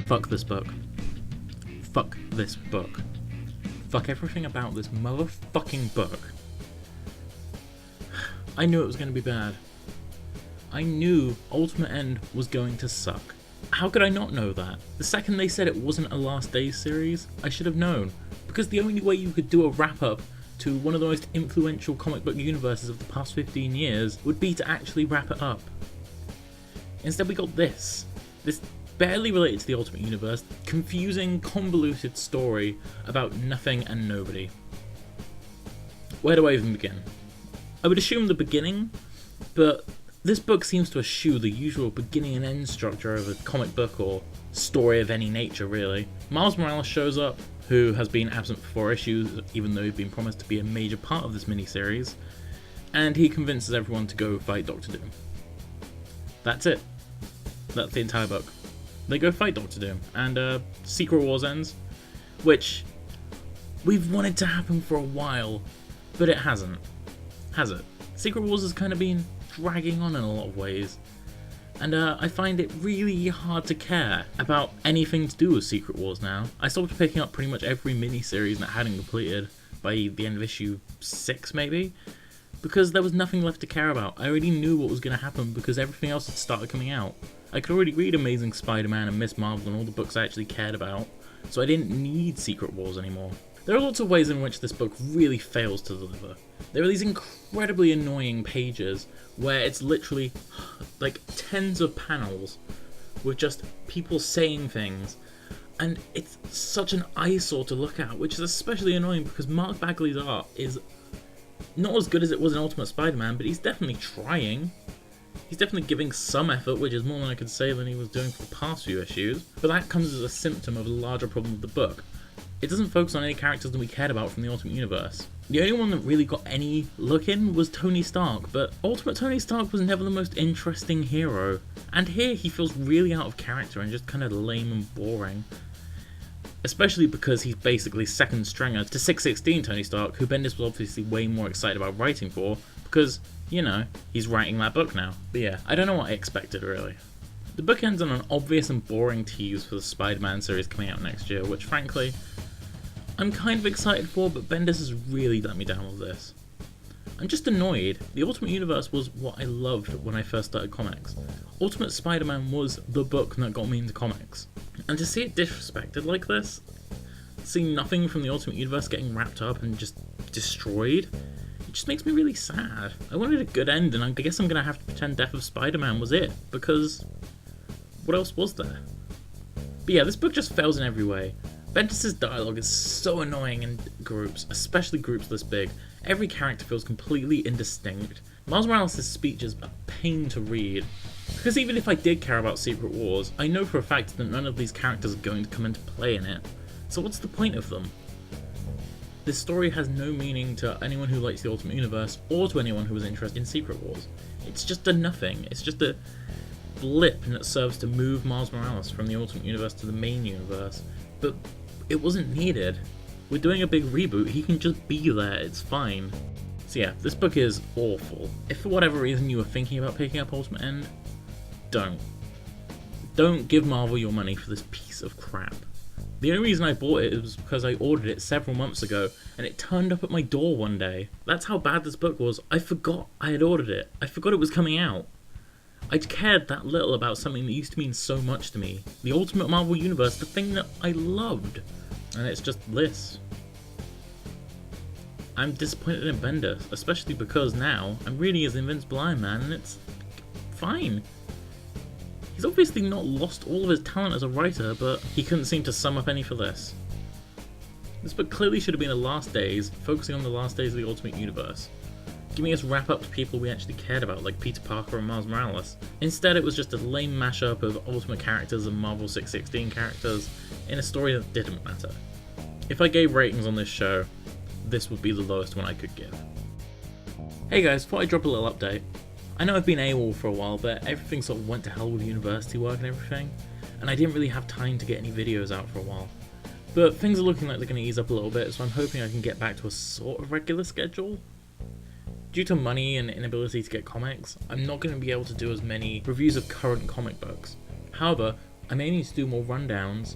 Fuck this book. Fuck this book. Fuck everything about this motherfucking book. I knew it was going to be bad. I knew Ultimate End was going to suck. How could I not know that? The second they said it wasn't a Last Days series, I should have known. Because the only way you could do a wrap-up to one of the most influential comic book universes of the past 15 years would be to actually wrap it up. Instead we got this barely related to the Ultimate Universe, confusing, convoluted story about nothing and nobody. Where do I even begin? I would assume the beginning, but this book seems to eschew the usual beginning and end structure of a comic book or story of any nature, really. Miles Morales shows up, who has been absent for 4 issues, even though he'd been promised to be a major part of this miniseries, and he convinces everyone to go fight Doctor Doom. That's it. That's the entire book. They go fight Doctor Doom, and Secret Wars ends, which we've wanted to happen for a while, but it hasn't. Has it? Secret Wars has kind of been dragging on in a lot of ways, and I find it really hard to care about anything to do with Secret Wars now. I stopped picking up pretty much every miniseries that hadn't completed by the end of issue 6 maybe, because there was nothing left to care about. I already knew what was going to happen because everything else had started coming out. I could already read Amazing Spider-Man and Miss Marvel and all the books I actually cared about, so I didn't need Secret Wars anymore. There are lots of ways in which this book really fails to deliver. There are these incredibly annoying pages where it's literally like tens of panels with just people saying things, and it's such an eyesore to look at, which is especially annoying because Mark Bagley's art is not as good as it was in Ultimate Spider-Man, but he's definitely trying. He's definitely giving some effort, which is more than I could say than he was doing for the past few issues, but that comes as a symptom of a larger problem with the book. It doesn't focus on any characters that we cared about from the Ultimate Universe. The only one that really got any look in was Tony Stark, but Ultimate Tony Stark was never the most interesting hero, and here he feels really out of character and just kind of lame and boring. Especially because he's basically second stringer to 616 Tony Stark, who Bendis was obviously way more excited about writing for, because, you know, he's writing that book now. But yeah, I don't know what I expected really. The book ends on an obvious and boring tease for the Spider-Man series coming out next year, which frankly, I'm kind of excited for, but Bendis has really let me down with this. I'm just annoyed. The Ultimate Universe was what I loved when I first started comics. Ultimate Spider-Man was the book that got me into comics. And to see it disrespected like this, see nothing from the Ultimate Universe getting wrapped up and just destroyed, it just makes me really sad. I wanted a good end, and I guess I'm going to have to pretend Death of Spider-Man was it, because what else was there? But yeah, this book just fails in every way. Bendis' dialogue is so annoying in groups, especially groups this big. Every character feels completely indistinct. Miles Morales' speech is a pain to read. Because even if I did care about Secret Wars, I know for a fact that none of these characters are going to come into play in it. So what's the point of them? This story has no meaning to anyone who likes the Ultimate Universe, or to anyone who was interested in Secret Wars. It's just a nothing. It's just a blip that serves to move Miles Morales from the Ultimate Universe to the main universe. But it wasn't needed. We're doing a big reboot, he can just be there, it's fine. So yeah, this book is awful. If for whatever reason you were thinking about picking up Ultimate End, don't. Don't give Marvel your money for this piece of crap. The only reason I bought it was because I ordered it several months ago, and it turned up at my door one day. That's how bad this book was. I forgot I had ordered it. I forgot it was coming out. I cared that little about something that used to mean so much to me. The Ultimate Marvel Universe, the thing that I loved. And it's just this. I'm disappointed in Bendis, especially because now I'm reading his Invincible Iron Man and it's fine. He's obviously not lost all of his talent as a writer, but he couldn't seem to sum up any for this. This book clearly should have been the last days, focusing on the last days of the Ultimate Universe, giving us wrap-up to people we actually cared about, like Peter Parker and Miles Morales. Instead, it was just a lame mashup of Ultimate characters and Marvel 616 characters in a story that didn't matter. If I gave ratings on this show, this would be the lowest one I could give. Hey guys, thought I'd drop a little update. I know I've been AWOL for a while, but everything sort of went to hell with university work and everything, and I didn't really have time to get any videos out for a while. But things are looking like they're going to ease up a little bit, so I'm hoping I can get back to a sort of regular schedule. Due to money and inability to get comics, I'm not going to be able to do as many reviews of current comic books. However, I may need to do more rundowns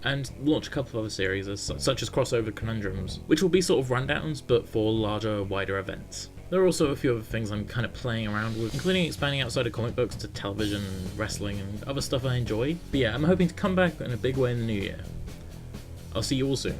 and launch a couple of other series, such as Crossover Conundrums, which will be sort of rundowns but for larger, wider events. There are also a few other things I'm kind of playing around with, including expanding outside of comic books to television, wrestling, and other stuff I enjoy. But yeah, I'm hoping to come back in a big way in the new year. I'll see you all soon.